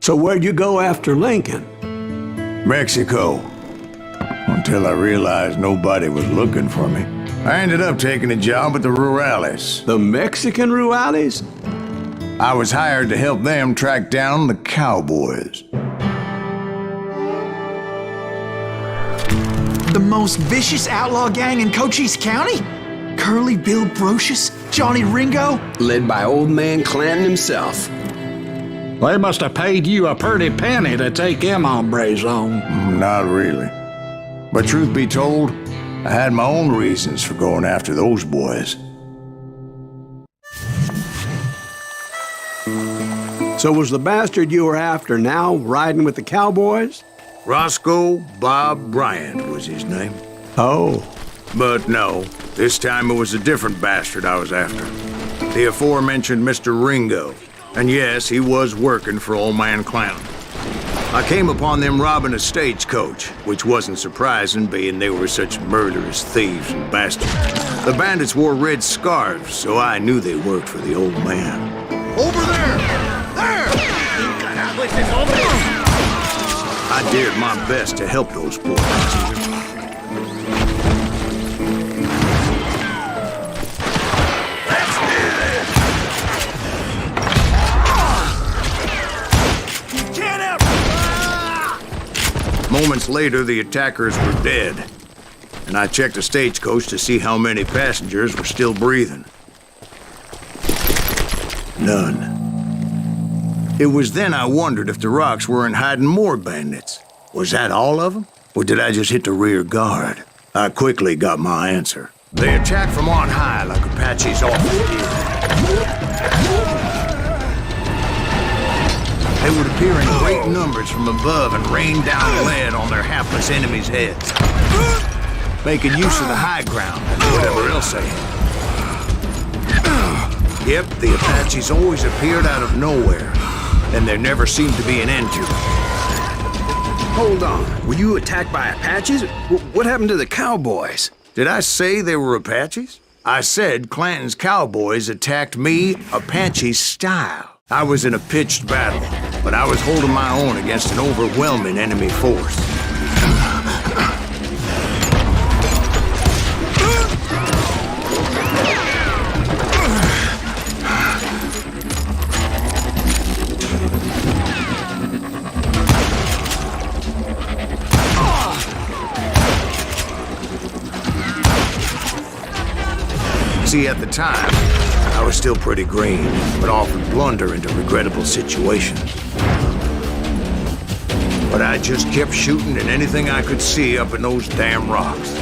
So where'd you go after Lincoln? Mexico. Until I realized nobody was looking for me. I ended up taking a job at the Rurales. The Mexican Rurales? I was hired to help them track down the Cowboys. The most vicious outlaw gang in Cochise County? Curly Bill Brocious? Johnny Ringo? Led by old man Clanton himself. They must have paid you a pretty penny to take them hombres on. Not really. But truth be told, I had my own reasons for going after those boys. So was the bastard you were after now riding with the Cowboys? Roscoe Bob Bryant was his name. Oh. But no, this time it was a different bastard I was after. The aforementioned Mr. Ringo. And yes, he was working for old man Clanton. I came upon them robbing a stagecoach, which wasn't surprising, being they were such murderous thieves and bastards. The bandits wore red scarves, so I knew they worked for the old man. Over there! There! I did my best to help those boys. Moments later, the attackers were dead, and I checked the stagecoach to see how many passengers were still breathing. None. It was then I wondered if the rocks weren't hiding more bandits. Was that all of them? Or did I just hit the rear guard? I quickly got my answer. They attacked from on high like Apaches often do. They would appear in great numbers from above and rain down lead on their hapless enemies' heads, making use of the high ground and whatever else they had. Yep, the Apaches always appeared out of nowhere, and there never seemed to be an end to it. Hold on. Were you attacked by Apaches? What happened to the Cowboys? Did I say they were Apaches? I said Clanton's Cowboys attacked me Apache style. I was in a pitched battle, but I was holding my own against an overwhelming enemy force. See, at the time, I was still pretty green, but often blunder into regrettable situations. But I just kept shooting at anything I could see up in those damn rocks.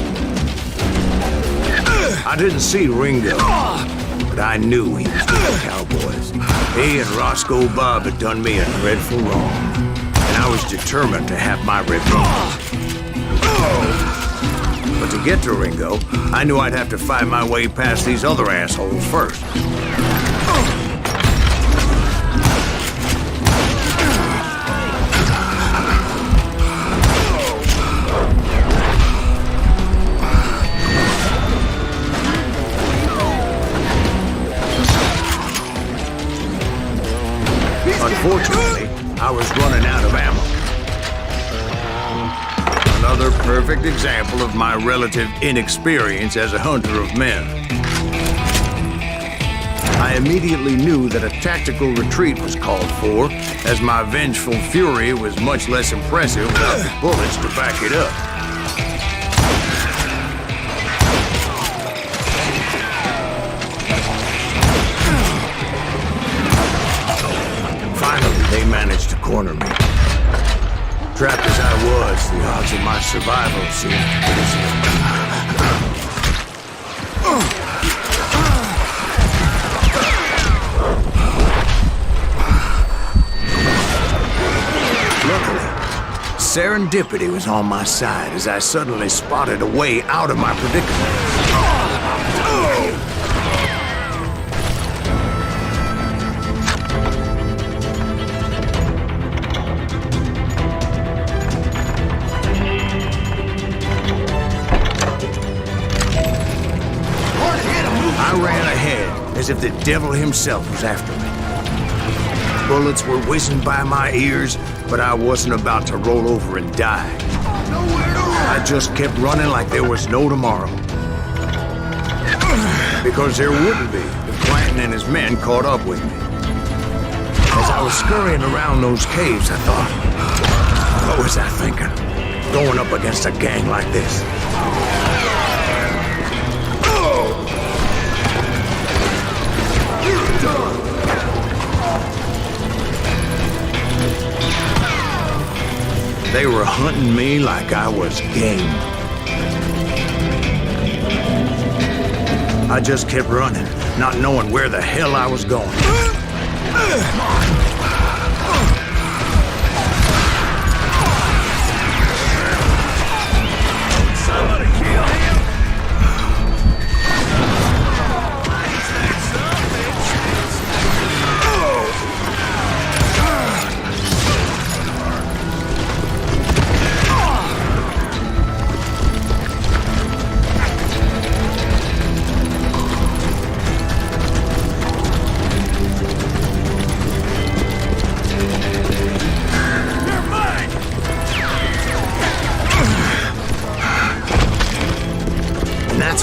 I didn't see Ringo, but I knew he was with the Cowboys. He and Roscoe Bob had done me a dreadful wrong, and I was determined to have my revenge. But to get to Ringo, I knew I'd have to fight my way past these other assholes first. Unfortunately, I was running out of ammo. Another perfect example of my relative inexperience as a hunter of men. I immediately knew that a tactical retreat was called for, as my vengeful fury was much less impressive without the bullets to back it up. Finally, they managed to corner me. Trapped as I was, the odds of my survival seemed pretty slim. Luckily, serendipity was on my side as I suddenly spotted a way out of my predicament. I ran ahead, as if the devil himself was after me. bullets were whizzing by my ears, but I wasn't about to roll over and die. I just kept running like there was no tomorrow. Because there wouldn't be if Clanton and his men caught up with me. As I was scurrying around those caves, I thought, what was I thinking? Going up against a gang like this. They were hunting me like I was game. I just kept running, not knowing where the hell I was going. Somebody kill him!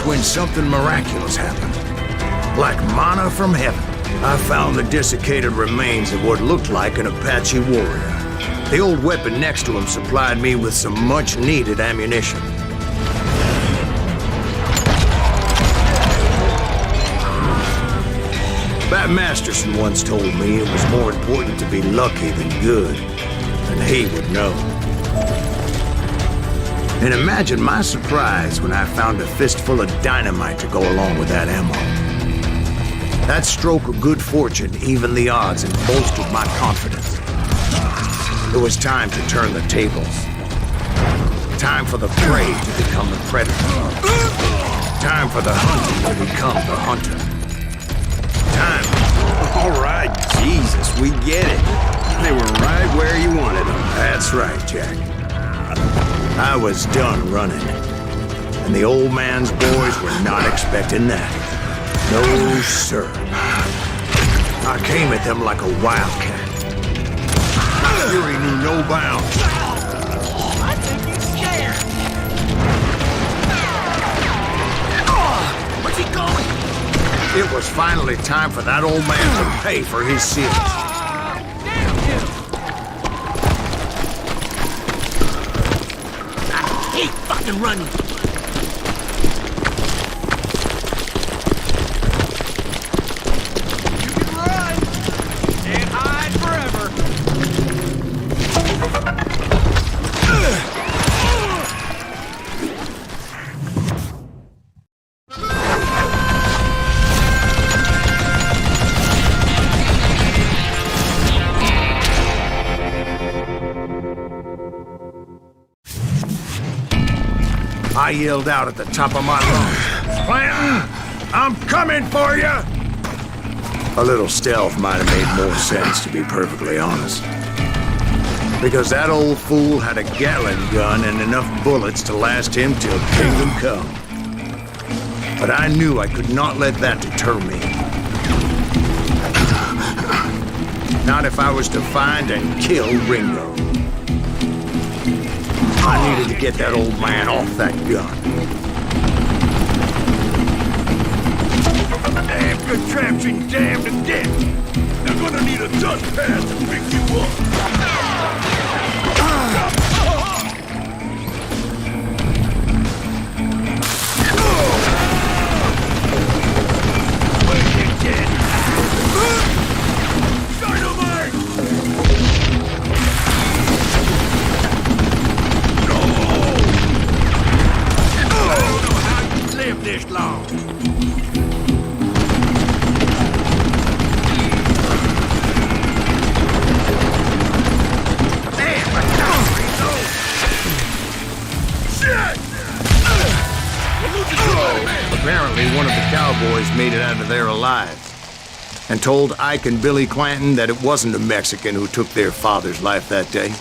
When something miraculous happened. Like manna from heaven, I found the desiccated remains of what looked like an Apache warrior. The old weapon next to him supplied me with some much-needed ammunition. Bat Masterson once told me it was more important to be lucky than good, and he would know. And imagine my surprise when I found a fistful of dynamite to go along with that ammo. That stroke of good fortune evened the odds and bolstered my confidence. It was time to turn the tables. Time for the prey to become the predator. Time for the hunter to become the hunter. Time. All right, Jesus, we get it. They were right where you wanted them. That's right, Jack. I was done running, and the old man's boys were not expecting that. No, sir. I came at them like a wildcat. Fury knew no bounds. I think he's scared! Where's he going? It was finally time for that old man to pay for his sins. Damn him! Keep fucking running! You can run! Can't hide forever! I yelled out at the top of my lungs, "Clanton, I'm coming for you!" A little stealth might have made more sense, to be perfectly honest. Because that old fool had a Gatling gun and enough bullets to last him till kingdom come. But I knew I could not let that deter me. Not if I was to find and kill Ringo. I needed to get that old man off that gun. Damn contraption jammed to death! They're gonna need a dust pad to pick you up! Dynamite! No! I don't know how you lived this long. Apparently, one of the Cowboys made it out of there alive and told Ike and Billy Clanton that it wasn't a Mexican who took their father's life that day.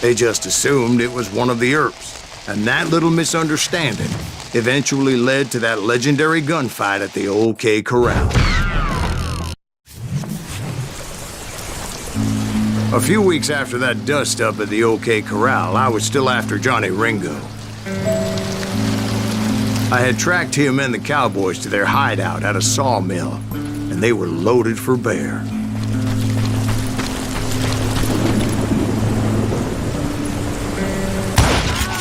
They just assumed it was one of the Earps, and that little misunderstanding eventually led to that legendary gunfight at the OK Corral. A few weeks after that dust-up at the OK Corral, I was still after Johnny Ringo. I had tracked him and the Cowboys to their hideout at a sawmill, and they were loaded for bear.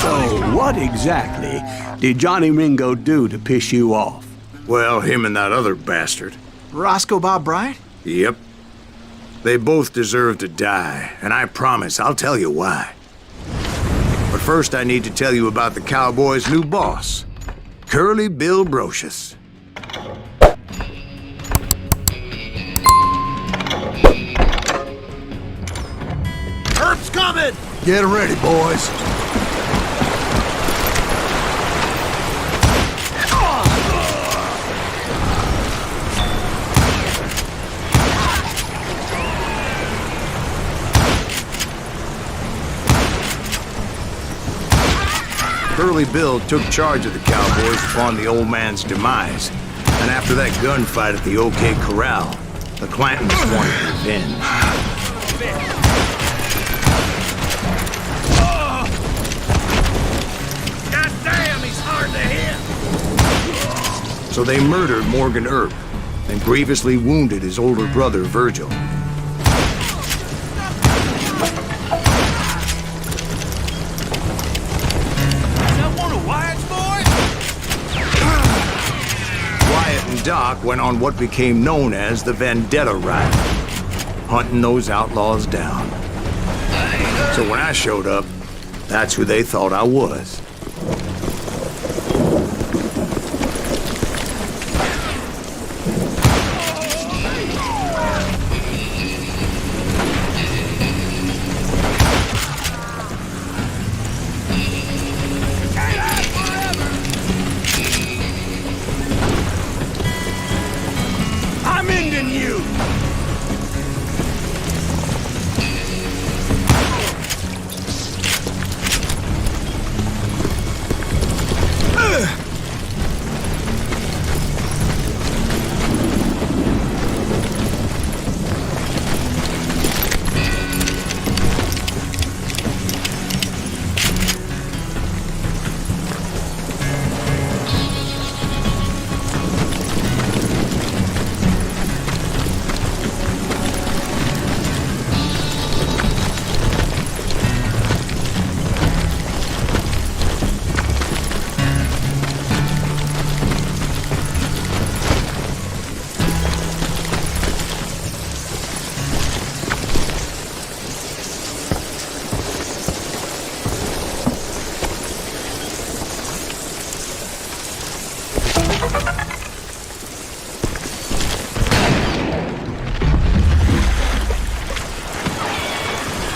So, what exactly did Johnny Ringo do to piss you off? Well, him and that other bastard. Roscoe Bob Bryant? Yep. They both deserve to die, and I promise I'll tell you why. But first I need to tell you about the Cowboys' new boss, Curly Bill Brocious. Herb's coming! Get ready, boys. Curly Bill took charge of the Cowboys upon the old man's demise. And after that gunfight at the OK Corral, the Clantons wanted revenge. God damn, he's hard to hit! So they murdered Morgan Earp and grievously wounded his older brother, Virgil. Doc went on what became known as the Vendetta Ride, hunting those outlaws down. So when I showed up, that's who they thought I was.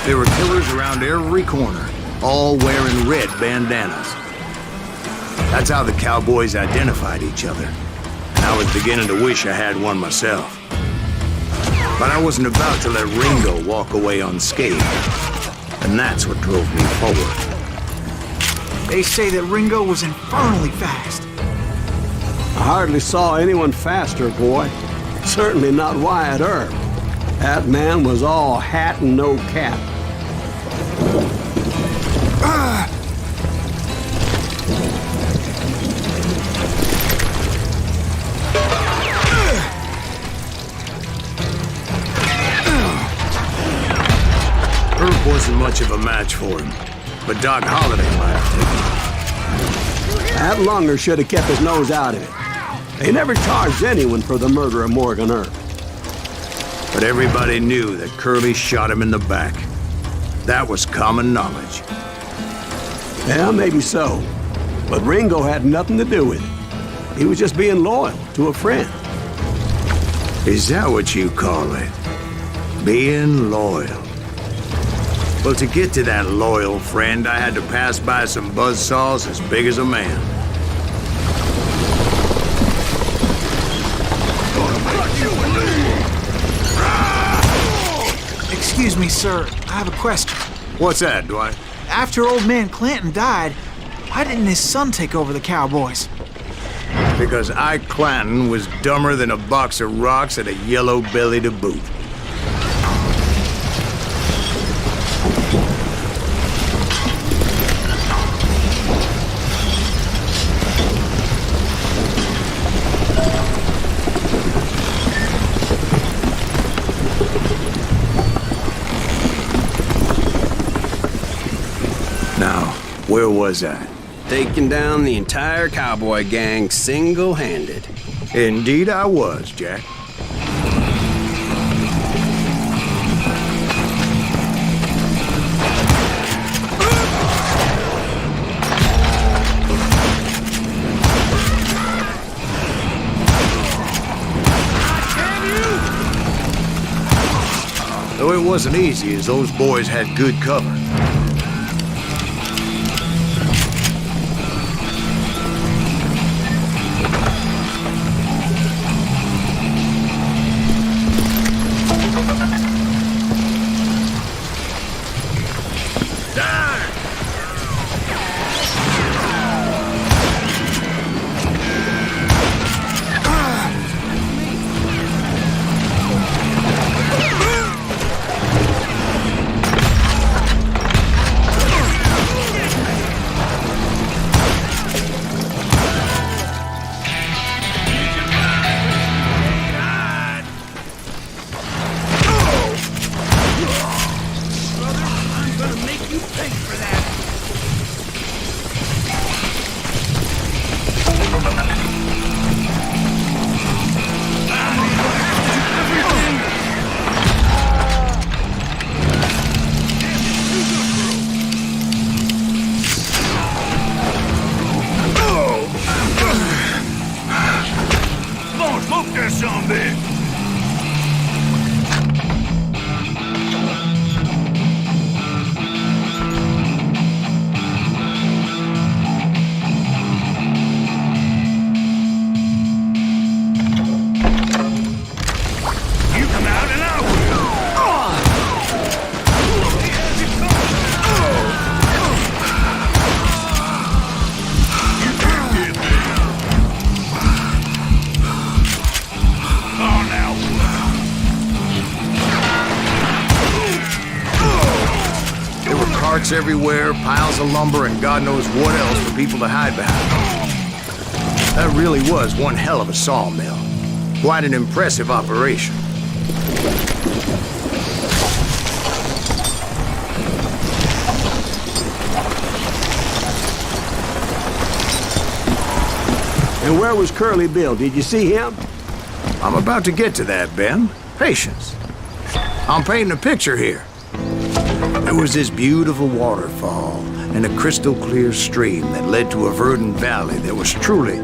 There were killers around every corner, all wearing red bandanas. That's how the Cowboys identified each other, and I was beginning to wish I had one myself. But I wasn't about to let Ringo walk away unscathed, and that's what drove me forward. They say that Ringo was infernally fast. I hardly saw anyone faster, boy. Certainly not Wyatt Earp. That man was all hat and no cap. Earp wasn't much of a match for him, but Doc Holliday might have taken him. That lunger should have kept his nose out of it. They never charged anyone for the murder of Morgan Earp. But everybody knew that Curly shot him in the back. That was common knowledge. Yeah, maybe so. But Ringo had nothing to do with it. He was just being loyal to a friend. Is that what you call it? Being loyal? Well, to get to that loyal friend, I had to pass by some buzzsaws as big as a man. Excuse me, sir. I have a question. What's that, Dwight? After old man Clanton died, why didn't his son take over the Cowboys? Because Ike Clanton was dumber than a box of rocks and a yellow belly to boot. Where was I? Taking down the entire cowboy gang single-handed. Indeed I was, Jack. Though it wasn't easy, as those boys had good cover. Carts everywhere, piles of lumber, and God knows what else for people to hide behind. That really was one hell of a sawmill. Quite an impressive operation. And where was Curly Bill? Did you see him? I'm about to get to that, Ben. Patience. I'm painting a picture here. There was this beautiful waterfall and a crystal clear stream that led to a verdant valley that was truly...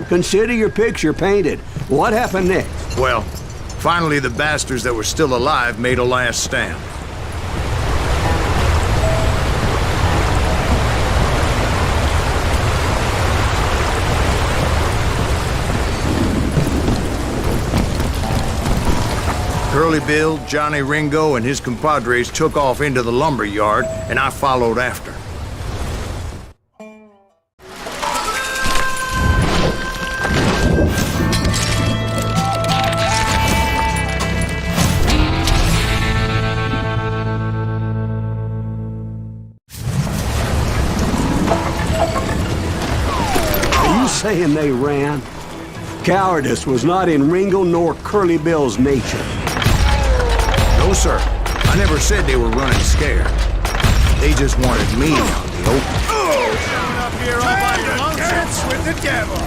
Consider your picture painted. What happened next? Well, finally the bastards that were still alive made a last stand. Curly Bill, Johnny Ringo, and his compadres took off into the lumber yard, and I followed after. Are you saying they ran? Cowardice was not in Ringo nor Curly Bill's nature. No, sir. I never said they were running scared. They just wanted me out in the open. Showing up here all by your lonesome with the devil.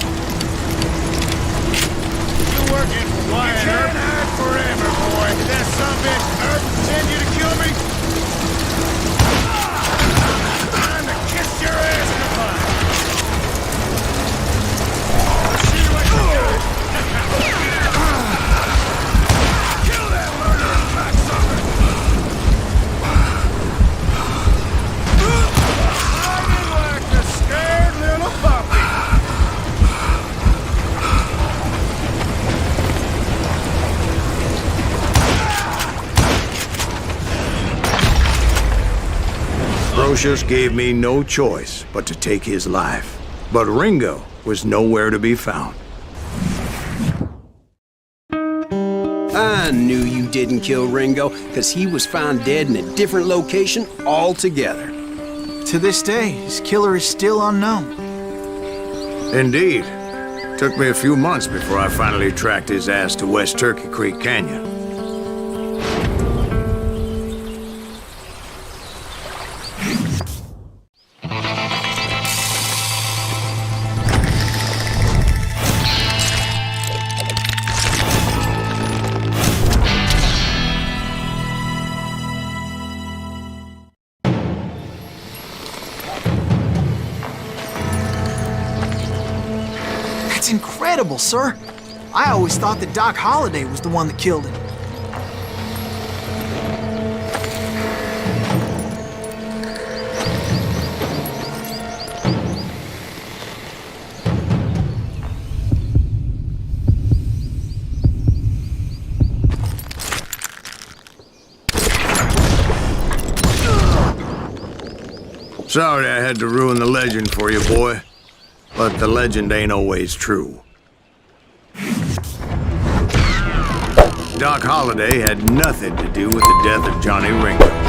You're working for Wyatt Earp. You can't hide forever, boy. Did that son of a bitch Earp send you to kill me? Time to kiss your ass in the butt. See what you got. Kill that murdering cocksucker. Hiding like a scared little puppy. Brocious gave me no choice but to take his life. But Ringo was nowhere to be found. I knew you didn't kill Ringo, because he was found dead in a different location altogether. To this day, his killer is still unknown. Indeed. Took me a few months before I finally tracked his ass to West Turkey Creek Canyon. That's incredible, sir. I always thought that Doc Holliday was the one that killed him. Sorry I had to ruin the legend for you, boy. But the legend ain't always true. Doc Holliday had nothing to do with the death of Johnny Ringo.